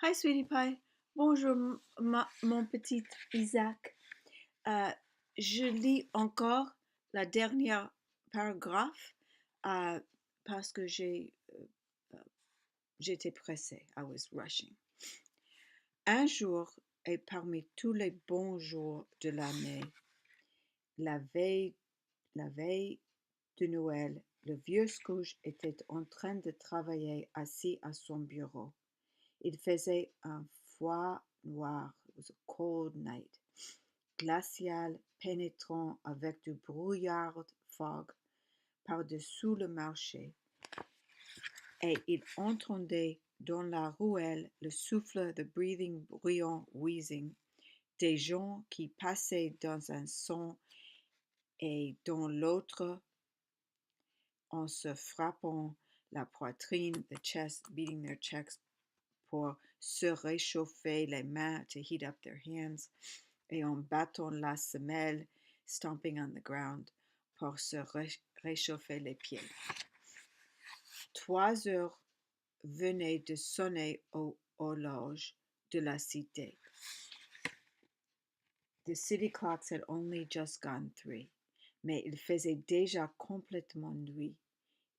Hi, sweetie pie. Bonjour, mon petit Isaac. Euh, je lis encore la dernière paragraphe euh, parce que j'étais pressée. I was rushing. Un jour, et parmi tous les bons jours de l'année, la veille, la veille de Noël, le vieux Scrooge était en train de travailler assis à son bureau. Il faisait un froid noir. It was a cold night. Glacial, pénétrant avec du brouillard fog par-dessous le marché, et il entendait dans la ruelle le souffle de breathing bruyant wheezing des gens qui passaient dans un sens et dans l'autre en se frappant la poitrine, the chest, beating their chests pour se réchauffer les mains, to heat up their hands, et en battant la semelle, stomping on the ground, pour se réchauffer les pieds. 3 heures venaient de sonner aux horloges de la cité. The city clocks had only just gone 3, mais il faisait déjà complètement nuit.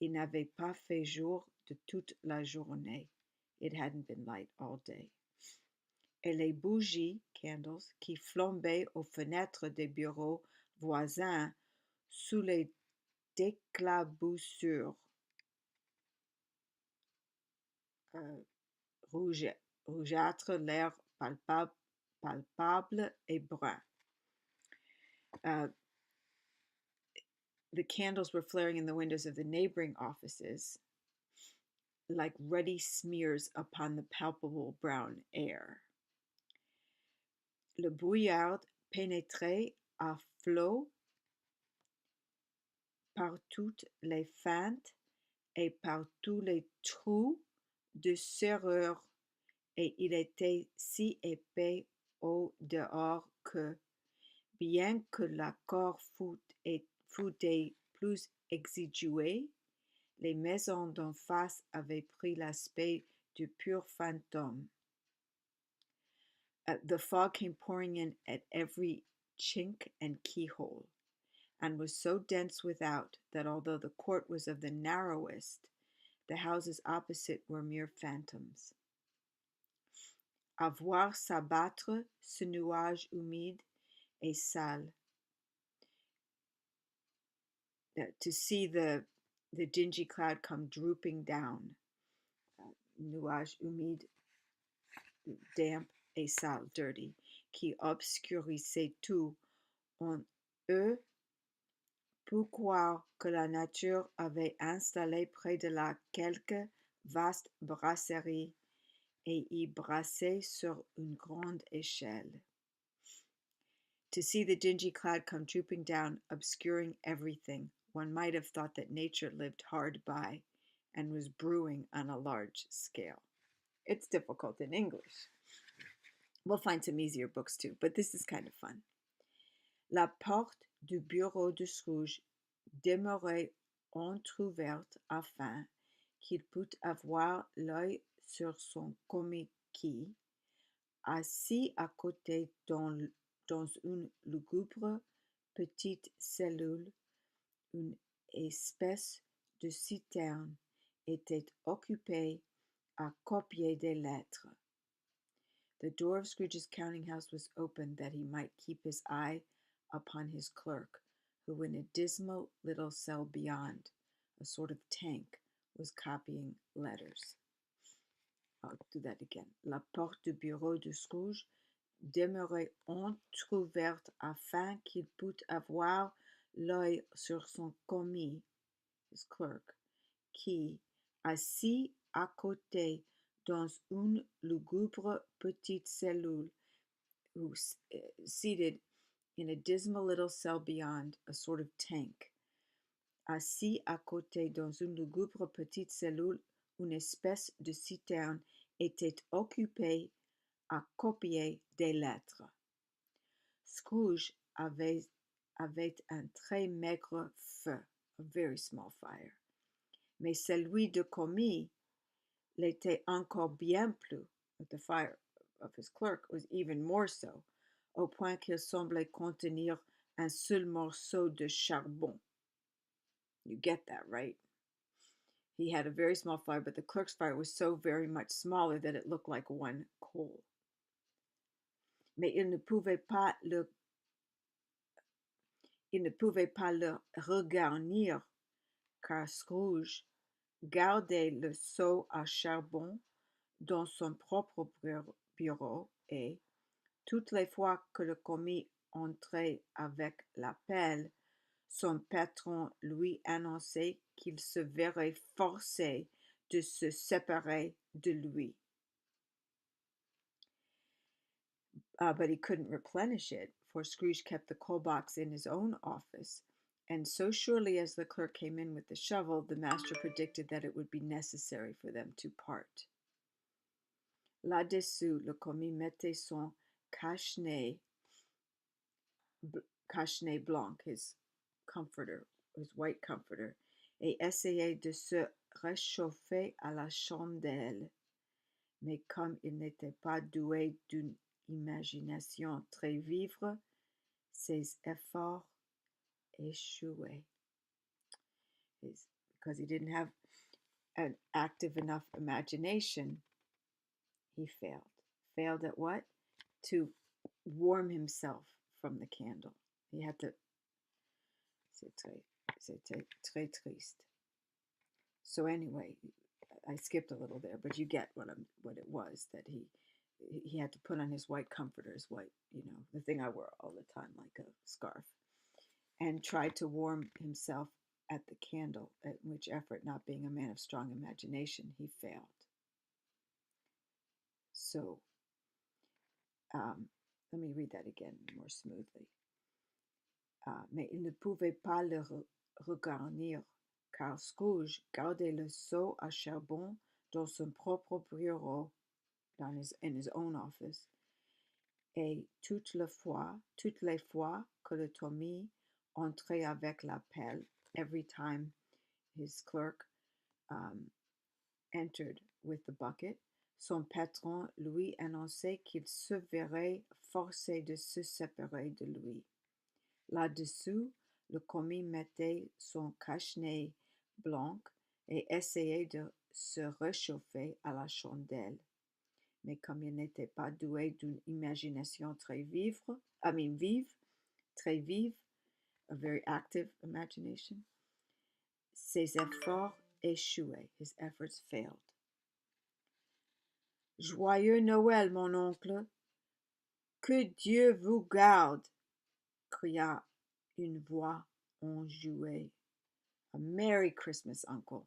Il n'avait pas fait jour de toute la journée. It hadn't been light all day. Et les bougies, candles, qui flambaient aux fenêtres des bureaux voisins sous les déclaboussures rougeâtres, l'air palpable et brun. The candles were flaring in the windows of the neighboring offices like ruddy smears upon the palpable brown air. Le brouillard pénétrait à flot par toutes les fentes et par tous les trous de serrure, et il était si épais au dehors que, bien que l'accord fût des plus exigeants, les maisons d'en face avaient pris l'aspect de purs fantômes. The fog came pouring in at every chink and keyhole, and was so dense without that although the court was of the narrowest, the houses opposite were mere phantoms. À voir s'abattre ce nuage humide et sale, to see the dingy cloud come drooping down, nuage humide, damp et sale, dirty, qui obscurissait tout en eux, pour croire que la nature avait installé près de là quelque vaste brasserie et y brassait sur une grande échelle. To see the dingy cloud come drooping down, obscuring everything, one might have thought that nature lived hard by and was brewing on a large scale. It's difficult in English. We'll find some easier books too, but this is kind of fun. La porte du bureau de Scrooge demeurait entr'ouverte afin qu'il pût avoir l'œil sur son commis qui, assis à côté dans une lugubre petite cellule, une espèce de citerne, était occupé à copier des lettres. The door of Scrooge's counting house was open that he might keep his eye upon his clerk, who in a dismal little cell beyond, a sort of tank, was copying letters. I'll do that again. La porte du bureau de Scrooge demeurait entr'ouverte afin qu'il pût avoir l'œil sur son commis, his clerk, qui, assis à côté dans une lugubre petite cellule, who seated in a dismal little cell beyond, a sort of tank, assis à côté dans une lugubre petite cellule, une espèce de citerne, était occupé à copier des lettres. Scrooge avait un très maigre feu, a very small fire, mais celui de commis l'était encore bien plus, but the fire of his clerk was even more so, au point qu'il semblait contenir un seul morceau de charbon. You get that, right? He had a very small fire, but the clerk's fire was so very much smaller that it looked like one coal. Mais il ne pouvait pas le regarnir, car Scrooge gardait le seau à charbon dans son propre bureau et, toutes les fois que le commis entrait avec la pelle, son patron lui annonçait qu'il se verrait forcé de se séparer de lui. But he couldn't replenish it, for Scrooge kept the coal box in his own office, and so surely as the clerk came in with the shovel, the master predicted that it would be necessary for them to part. Là-dessous, le commis mettait son cache-nez blanc, his comforter, his white comforter, et essayait de se réchauffer à la chandelle. Mais comme il n'était pas doué d'une imagination très vive, ses efforts échouaient. Because he didn't have an active enough imagination, he failed. Failed at what? To warm himself from the candle. He had to. C'était très triste. So anyway, I skipped a little there, but you get what it was, that he had to put on his white comforter, his white, the thing I wear all the time, like a scarf, and tried to warm himself at the candle, at which effort, not being a man of strong imagination, he failed. So, let me read that again more smoothly. Mais il ne pouvait pas le regarnir, car Scrooge gardait le seau à charbon dans son propre bureau, in his own office, et toutes les fois que le Tommy entrait avec la pelle, every time his clerk entered with the bucket, son patron lui annonçait qu'il se verrait forcé de se séparer de lui. Là-dessous, le commis mettait son cache-nez blanc et essayait de se réchauffer à la chandelle. Mais comme il n'était pas doué d'une imagination vive, a very active imagination, ses efforts échouaient, his efforts failed. Joyeux Noël, mon oncle! Que Dieu vous garde! Cria une voix enjouée. A Merry Christmas, Uncle!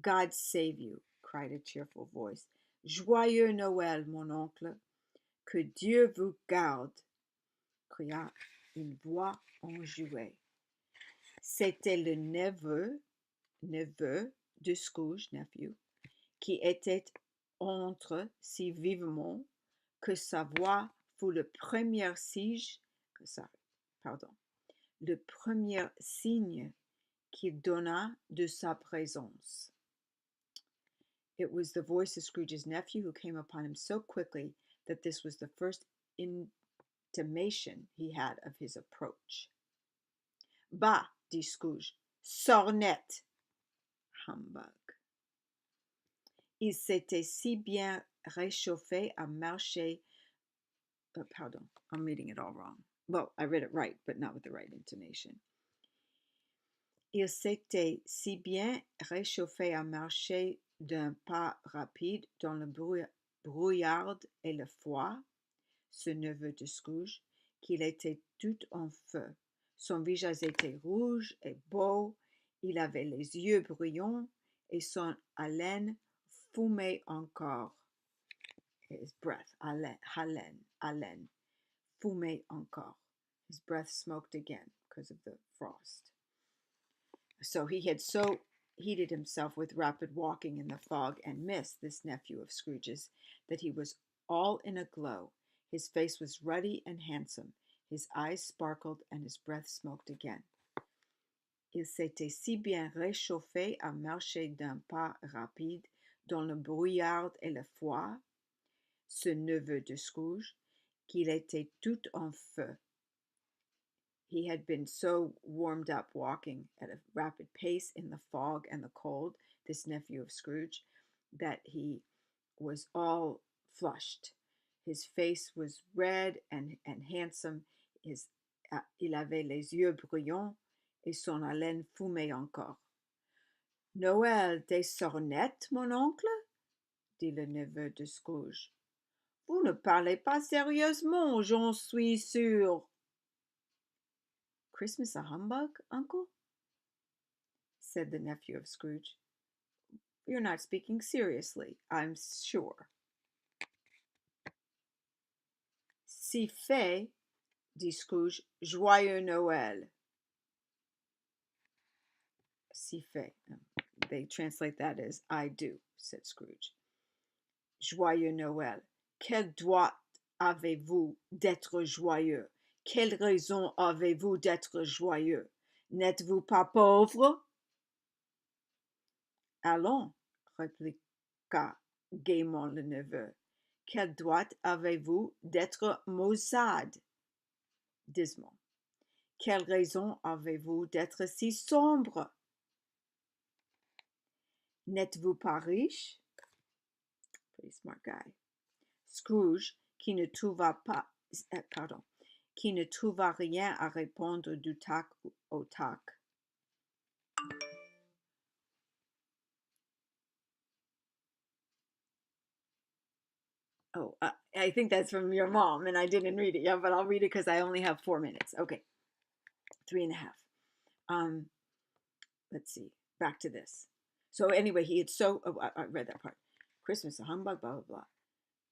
God save you! Cried a cheerful voice. Joyeux Noël, mon oncle! Que Dieu vous garde! Cria une voix enjouée. C'était le neveu de Scrooge, nephew, qui était entre si vivement que sa voix fut le premier signe qu'il donna de sa présence. It was the voice of Scrooge's nephew who came upon him so quickly that this was the first intimation he had of his approach. Bah, dit Scrooge, sornette! Humbug! Il s'était si bien réchauffé à marcher. Pardon, I'm reading it all wrong. Well, I read it right, but not with the right intonation. Il s'était si bien réchauffé à marcher d'un pas rapide dans le brouillard et le froid, ce neveu de Scrooge, qu'il était tout en feu. Son visage était rouge et beau, il avait les yeux brillants et son haleine fumait encore. His breath, haleine, fumait encore. His breath smoked again because of the frost. So he had so heated himself with rapid walking in the fog and mist, this nephew of Scrooge's, that he was all in a glow. His face was ruddy and handsome. His eyes sparkled and his breath smoked again. Il s'était si bien réchauffé à marcher d'un pas rapide dans le brouillard et le froid. ce neveu de Scrooge, qu'il était tout en feu. He had been so warmed up walking at a rapid pace in the fog and the cold, this nephew of Scrooge, that he was all flushed. His face was red and handsome. Il avait les yeux brillants et son haleine fumait encore. Noël des sornettes, mon oncle? Dit le neveu de Scrooge. Vous ne parlez pas sérieusement, j'en suis sûr. Christmas a humbug, uncle? Said the nephew of Scrooge. You're not speaking seriously, I'm sure. Si fait, dit Scrooge, joyeux Noël. Si fait. They translate that as I do, said Scrooge. Joyeux Noël. Quelle droit avez-vous d'être joyeux? Quelle raison avez-vous d'être joyeux? N'êtes-vous pas pauvre? Allons, répliqua gaiement le neveu. Quelle droit avez-vous d'être maussade? Dismal. Quelle raison avez-vous d'être si sombre? N'êtes-vous pas riche? Pretty smart guy. Scrooge, qui ne trouva rien à répondre du tac au tac. Oh, I think that's from your mom, and I didn't read it yet, but I'll read it because I only have 4 minutes. Okay, 3.5. Let's see. Back to this. So anyway, he had I read that part. Christmas, a humbug, blah, blah, blah.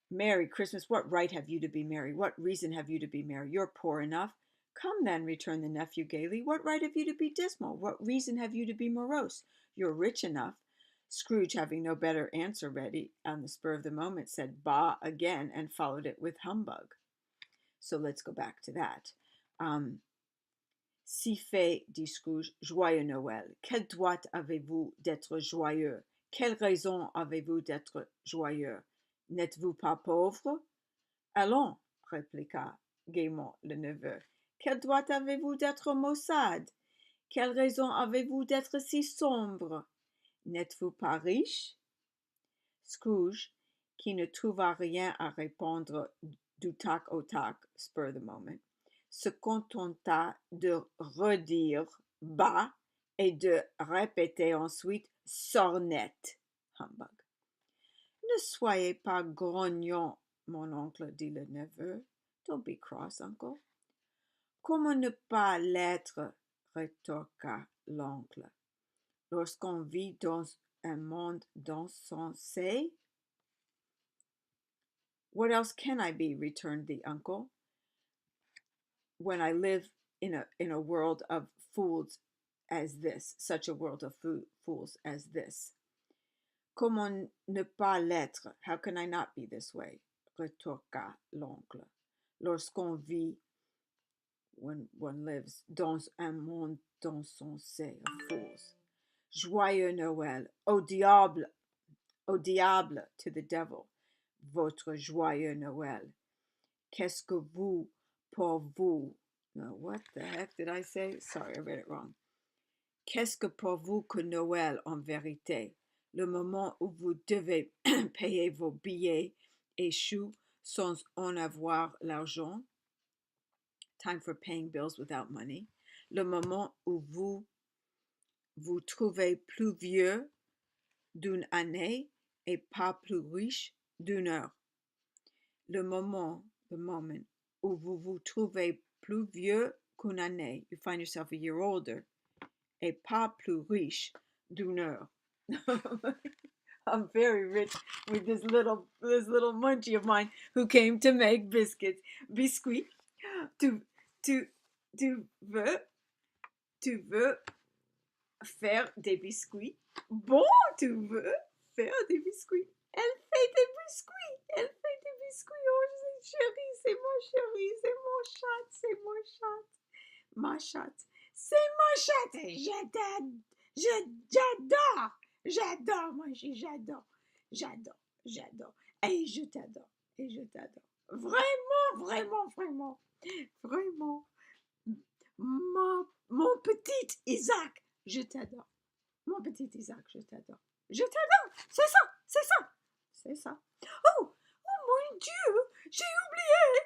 Merry Christmas, what right have you to be merry? What reason have you to be merry? You're poor enough. Come then, returned the nephew gaily. What right have you to be dismal? What reason have you to be morose? You're rich enough. Scrooge, having no better answer ready, on the spur of the moment, said bah again and followed it with humbug. So let's go back to that. Si fait, dit Scrooge, joyeux Noël. Quelle droit avez-vous d'être joyeux? Quelle raison avez-vous d'être joyeux? N'êtes-vous pas pauvre? Allons, répliqua gaiement le neveu. Quelle droit avez-vous d'être maussade? Quelle raison avez-vous d'être si sombre? N'êtes-vous pas riche? Scrooge, qui ne trouva rien à répondre du tac au tac, spur the moment, se contenta de redire bas et de répéter ensuite sornette, humbug. Ne soyez pas grognon, mon oncle, dit le neveu. Don't be cross, uncle. Comment ne pas l'être, rétorqua l'oncle, lorsqu'on vit dans un monde insensé? What else can I be, returned the uncle, when I live in a world of fools as this, such a world of fools as this? Comment ne pas l'être? How can I not be this way? Rétorqua l'oncle. Lorsqu'on vit, when one lives, dans un monde insensé of fools. Joyeux Noël. Au diable, to the devil, votre joyeux Noël. Qu'est-ce que vous, pour vous? No, what the heck did I say? Sorry, I read it wrong. Qu'est-ce que pour vous que Noël en vérité? Le moment où vous devez payer vos billets échoue sans en avoir l'argent. Time for paying bills without money. Le moment où vous vous trouvez plus vieux d'une année et pas plus riche d'une heure. Le moment, the moment, où vous vous trouvez plus vieux qu'une année, you find yourself a year older, et pas plus riche d'une heure. I'm very rich with this little munchie of mine who came to make biscuits. Tu veux faire des biscuits? Bon, tu veux faire des biscuits? Elle fait des biscuits. Elle fait des biscuits. Oh, chérie, c'est mon chéri, c'est mon chat, c'est mon chat. Ma chatte, c'est ma chatte. J'adore, moi, j'adore. Et je t'adore. et je t'adore. Vraiment, vraiment, vraiment, vraiment. Mon petit Isaac, je t'adore. Mon petit Isaac, je t'adore. Je t'adore. C'est ça, c'est ça, c'est ça. Oh, oh mon Dieu, j'ai oublié.